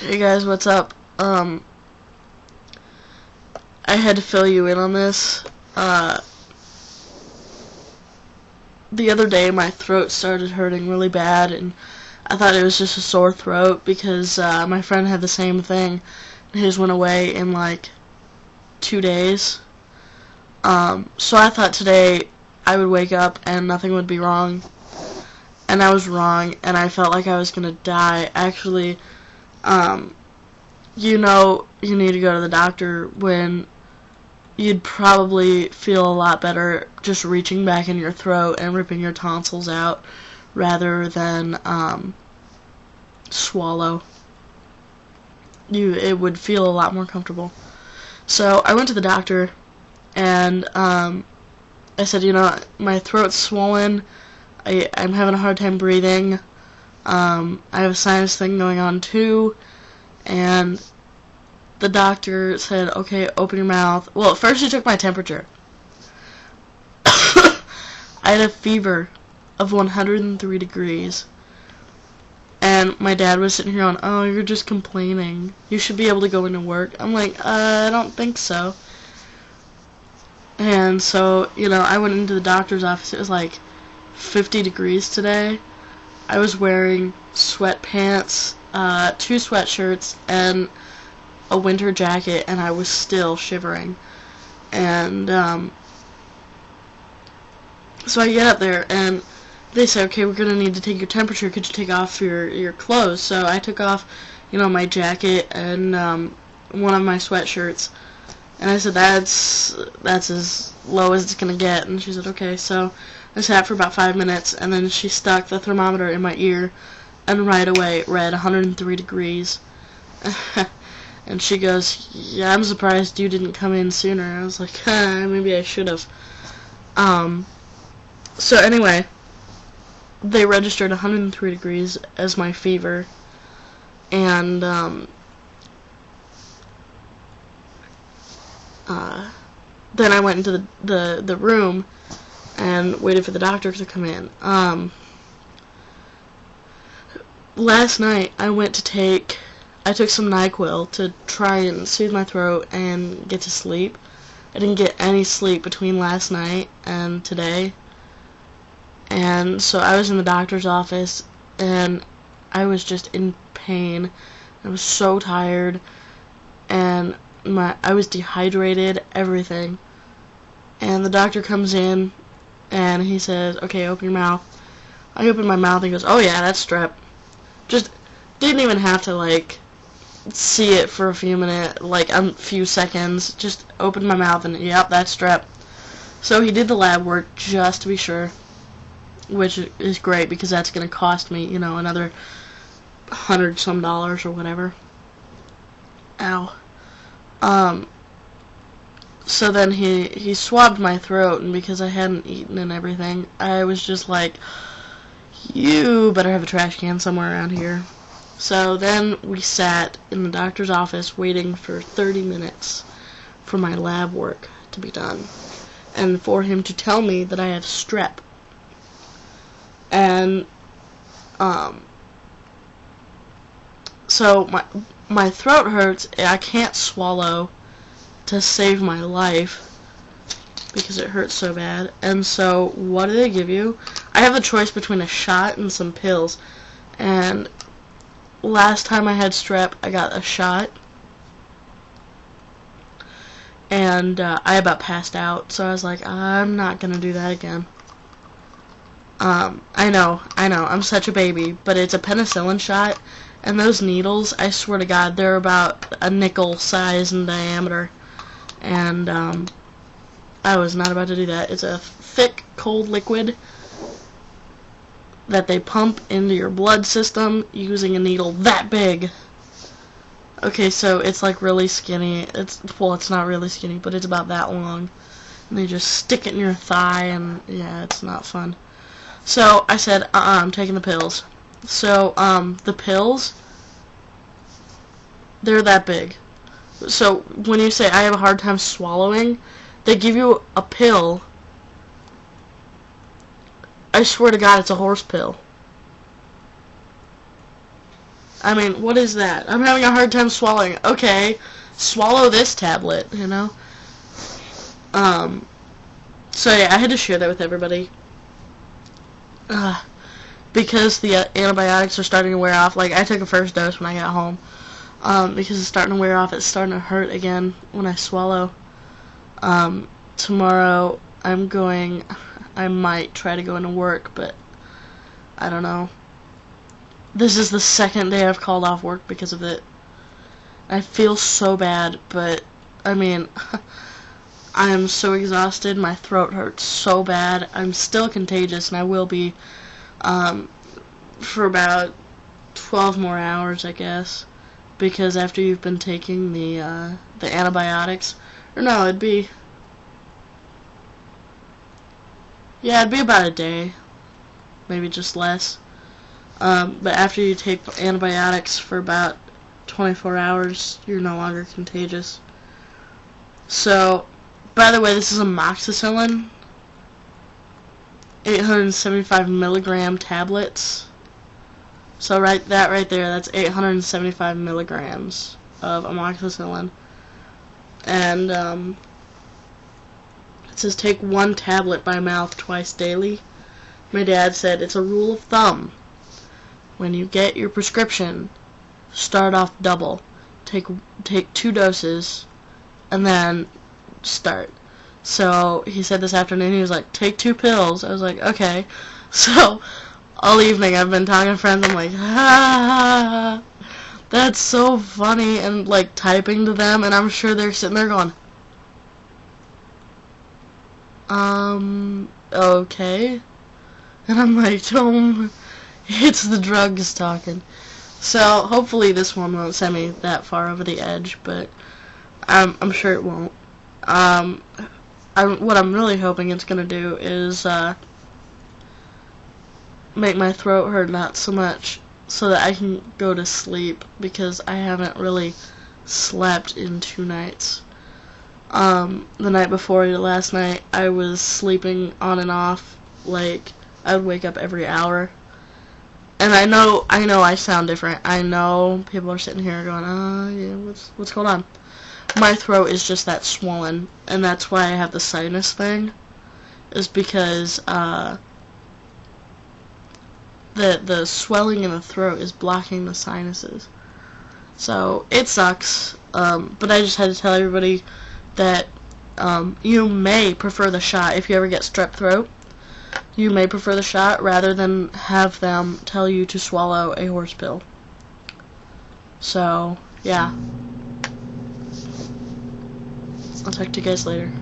Hey guys, what's up? I had to fill you in on this. The other day my throat started hurting really bad, and I thought it was just a sore throat because my friend had the same thing. His went away in like 2 days. So I thought today I would wake up and nothing would be wrong. And I was wrong, and I felt like I was gonna die. Actually, you need to go to the doctor when you'd probably feel a lot better just reaching back in your throat and ripping your tonsils out rather than swallow. It would feel a lot more comfortable. So I went to the doctor, and I said, my throat's swollen. I'm having a hard time breathing. I have a sinus thing going on too. And the doctor said, okay, open your mouth. Well, at first he took my temperature. I had a fever of 103 degrees. And my dad was sitting here going, oh, you're just complaining. You should be able to go into work. I'm like, I don't think so. And so, I went into the doctor's office. It was like 50 degrees today. I was wearing sweatpants, 2 sweatshirts, and a winter jacket, and I was still shivering. And so I get up there, and they say, okay, we're gonna need to take your temperature. Could you take off your clothes? So I took off, my jacket and one of my sweatshirts, and I said, that's as low as it's gonna get. And she said, okay. So I sat for about 5 minutes, and then she stuck the thermometer in my ear, and right away it read 103 degrees. And she goes, yeah, I'm surprised you didn't come in sooner. I was like, maybe I should have. So anyway, they registered 103 degrees as my fever. And, then I went into the room and waited for the doctor to come in. Last night I took some NyQuil to try and soothe my throat and get to sleep. I didn't get any sleep between last night and today. And so I was in the doctor's office, and I was just in pain. I was so tired, and I was dehydrated, everything. And the doctor comes in, and he says, okay, open your mouth. I open my mouth, and he goes, oh yeah, that's strep. Just didn't even have to, see it for a few seconds. Just opened my mouth, and yep, that's strep. So he did the lab work just to be sure, which is great because that's going to cost me, another $100-some or whatever. Ow. So then he swabbed my throat, and because I hadn't eaten and everything, I was just like, you better have a trash can somewhere around here. So then we sat in the doctor's office waiting for 30 minutes for my lab work to be done, and for him to tell me that I have strep. And so my throat hurts. I can't swallow to save my life because it hurts so bad. And so what do they give you? I have a choice between a shot and some pills. And last time I had strep, I got a shot, and I about passed out. So I was like, I'm not gonna do that again. I know, I'm such a baby, but it's a penicillin shot, and those needles, I swear to God, they're about a nickel size in diameter, and I was not about to do that. It's a thick, cold liquid that they pump into your blood system using a needle that big. Okay, so it's like really skinny. It's not really skinny, but it's about that long, and they just stick it in your thigh, and yeah, it's not fun. So I said, I'm taking the pills. So, the pills, they're that big. So when you say I have a hard time swallowing, they give you a pill. I swear to God, it's a horse pill. I mean, what is that? I'm having a hard time swallowing. Okay, swallow this tablet, you know? So yeah, I had to share that with everybody. Because the antibiotics are starting to wear off. Like, I took a first dose when I got home. Because it's starting to wear off. It's starting to hurt again when I swallow. Tomorrow, I might try to go into work, but I don't know. This is the second day I've called off work because of it. I feel so bad, but, I mean, I am so exhausted. My throat hurts so bad. I'm still contagious, and I will be, for about 12 more hours, I guess. Because after you've been taking the antibiotics, or no, it'd be about a day, maybe just less. But after you take antibiotics for about 24 hours, you're no longer contagious. So, by the way, this is amoxicillin, 875 milligram tablets. So right there, that's 875 milligrams of amoxicillin. And it says take 1 tablet by mouth twice daily. My dad said it's a rule of thumb. When you get your prescription, start off double. Take 2 doses, and then start. So he said this afternoon, he was like, take 2 pills. I was like, okay. So all evening I've been talking to friends, I'm like, that's so funny, and like typing to them, and I'm sure they're sitting there going, okay. And I'm like, it's the drugs talking. So hopefully this one won't send me that far over the edge, but I'm sure it won't. What I'm really hoping it's gonna do is make my throat hurt not so much, so that I can go to sleep, because I haven't really slept in 2 nights. The night before last night, I was sleeping on and off. Like, I would wake up every hour. And I know I sound different. I know people are sitting here going, yeah, what's going on? My throat is just that swollen, and that's why I have the sinus thing, is because, the swelling in the throat is blocking the sinuses. So, it sucks, but I just had to tell everybody that, you may prefer the shot if you ever get strep throat. You may prefer the shot rather than have them tell you to swallow a horse pill. So, yeah. I'll talk to you guys later.